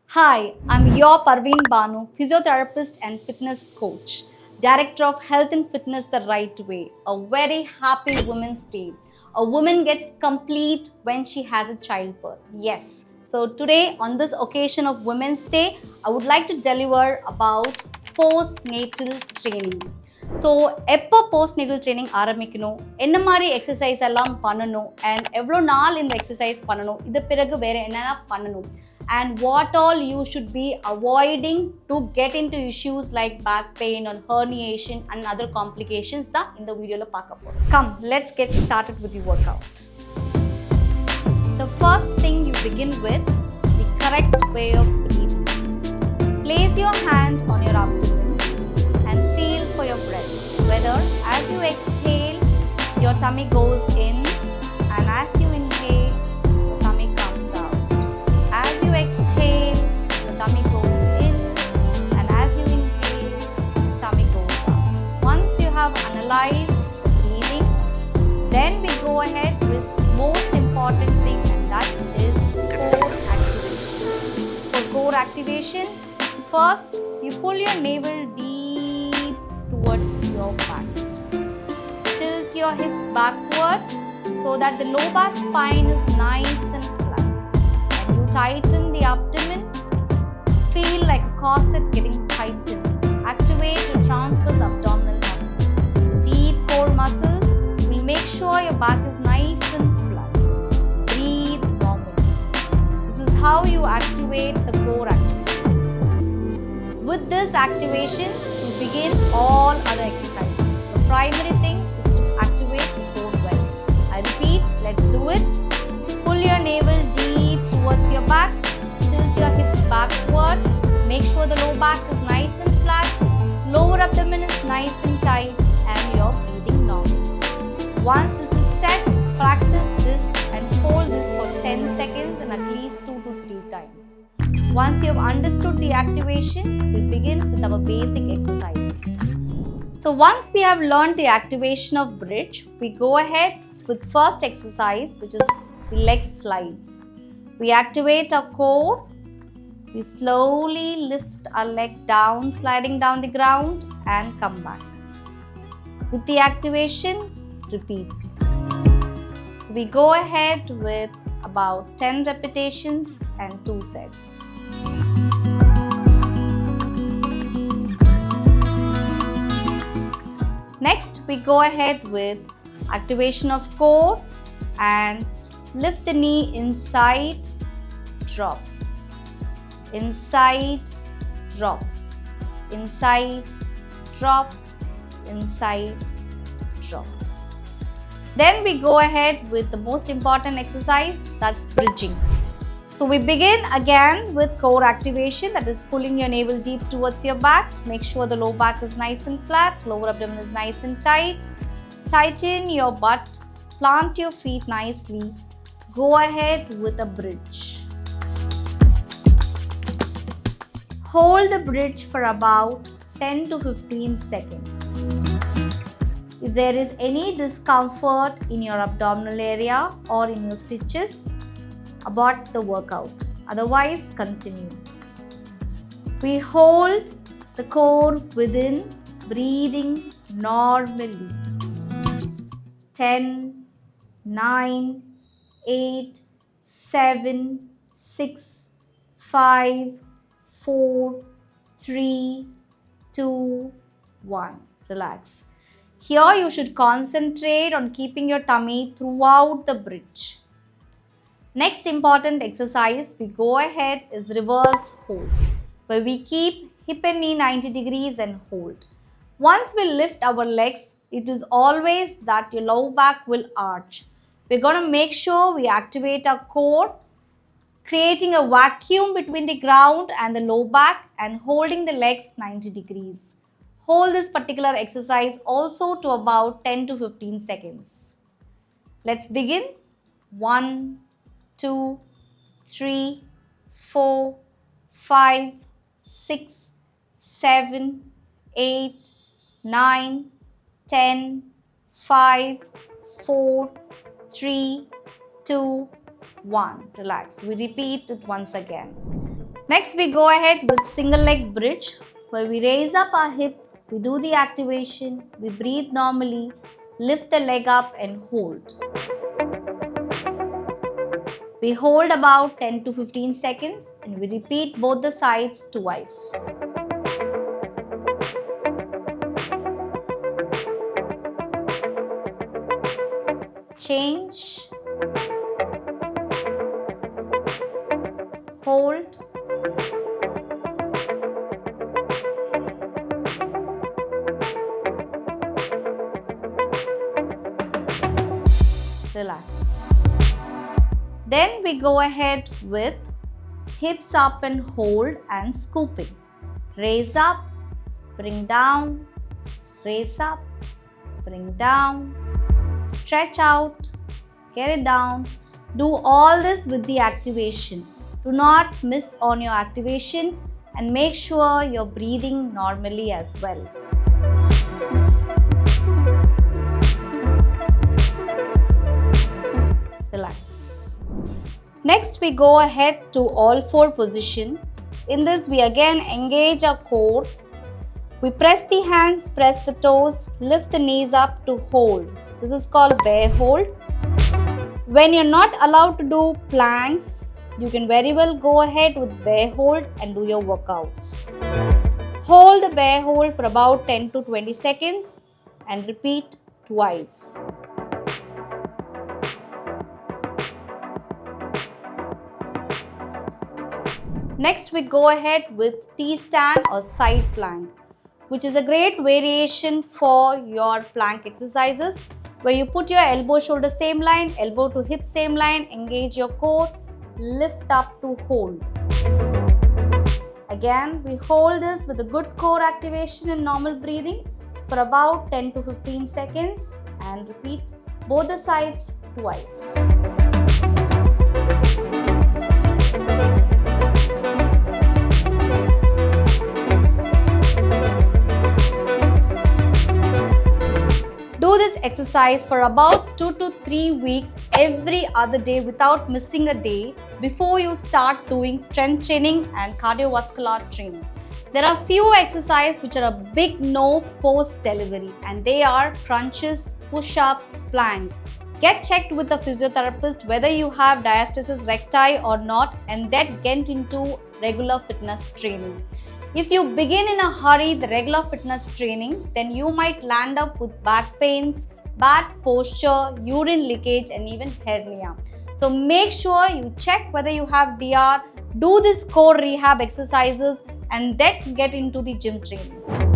Hi, I'm your Parveen Banu, physiotherapist and fitness coach, director of Health and Fitness the Right Way. A very happy Women's Day. A woman gets complete when she has a childbirth. Yes. So today, on this occasion of Women's Day, I would like to deliver about postnatal training. So எப்போ postnatal training ஆரம்பிக்கணும், என்ன மாதிரி exercise எல்லாம் பண்ணணும், and எவ்வளோ நாள் இந்த exercise பண்ணணும், இது பிறகு வேறு என்னென்ன பண்ணணும், and what all you should be avoiding to get into issues like back pain or herniation and other complications தான் இந்த வீடியோவில் பார்க்க போகிறோம். Come, let's get started with the workout. The first thing you begin with the correct way of breathing. Place your hand on your abdomen and feel for your breath. Whether as you exhale, your tummy goes in, and as you inhale, your tummy comes out. As you exhale, your tummy goes in, and as you inhale, your tummy goes out. Once you have analyzed breathing, then we go ahead with most important thing, and that is core activation. For core activation, first you pull your navel deep towards your back. Tilt your hips backward so that the low back spine is nice and flat. And you tighten the abdomen. Feel like a corset getting tightened. Activate your transverse abdominal muscles. Deep core muscles will make sure your back is nice and flat. Breathe normally. This is how you activate the core activation. With this activation, you begin all other exercises. The primary thing is to activate the core well. I repeat, let's do it. Pull your navel deep towards your back. Tilt your hips backward. Make sure the low back is nice and flat. Lower abdomen is nice and tight, and you're breathing normal. Once this is set, practice this and hold this for 10 seconds and at least 2 to 3 times. Once you have understood the activation, we begin with our basic exercises. So once we have learned the activation of bridge, we go ahead with first exercise, which is the leg slides. We activate our core. We slowly lift our leg down, sliding down the ground, and come back. With the activation, repeat. So we go ahead with about 10 repetitions and 2 sets. Next, we go ahead with activation of core and lift the knee inside, drop, inside, drop, inside, drop, inside, drop. Then we go ahead with the most important exercise, that's bridging. So we begin again with core activation, that is pulling your navel deep towards your back. Make sure the low back is nice and flat, lower abdomen is nice and tight. Tighten your butt, plant your feet nicely. Go ahead with a bridge. Hold the bridge for about 10 to 15 seconds. If there is any discomfort in your abdominal area or in your stitches, abort the workout. Otherwise, continue. We hold the core within, breathing normally. 10, 9, 8, 7, 6, 5, 4, 3, 2, 1. Relax. Here you should concentrate on keeping your tummy throughout the bridge. Next important exercise we go ahead is reverse hold, where we keep hip and knee 90 degrees and hold. Once we lift our legs, it is always that your low back will arch. We're going to make sure we activate our core, creating a vacuum between the ground and the low back and holding the legs 90 degrees. Hold this particular exercise also to about 10 to 15 seconds. Let's begin. 1, 2, 3, 4, 5, 6, 7, 8, 9, 10, 5, 4, 3, 2, 1. Relax. We repeat it once again. Next, we go ahead with single leg bridge, where we raise up our hip, we do the activation, we breathe normally, lift the leg up and hold. We hold about 10 to 15 seconds and we repeat both the sides twice. Change. Hold. Relax. Then we go ahead with hips up and hold and scooping. Raise up, bring down, raise up, bring down, stretch out, get it down. Do all this with the activation. Do not miss on your activation and make sure you're breathing normally as well. Relax. Next, we go ahead to all four position. In this, we again engage our core. We press the hands, press the toes, lift the knees up to hold. This is called bear hold. When you're not allowed to do planks, you can very well go ahead with bear hold and do your workouts. Hold the bear hold for about 10 to 20 seconds and repeat twice. Next, we go ahead with T-stand or side plank, which is a great variation for your plank exercises, where you put your elbow shoulder same line, elbow to hip same line, engage your core, lift up to hold. Again, we hold this with a good core activation and normal breathing for about 10 to 15 seconds and repeat both the sides twice. Do this exercise for about 2 to 3 weeks every other day without missing a day before you start doing strength training and cardiovascular training. There are few exercises which are a big no post delivery, and they are crunches, push-ups, planks. Get checked with a physiotherapist whether you have diastasis recti or not, and then get into regular fitness training. If you begin in a hurry the regular fitness training, then you might land up with back pains, bad posture, urine leakage and even hernia. So make sure you check whether you have DR, do this core rehab exercises and then get into the gym training.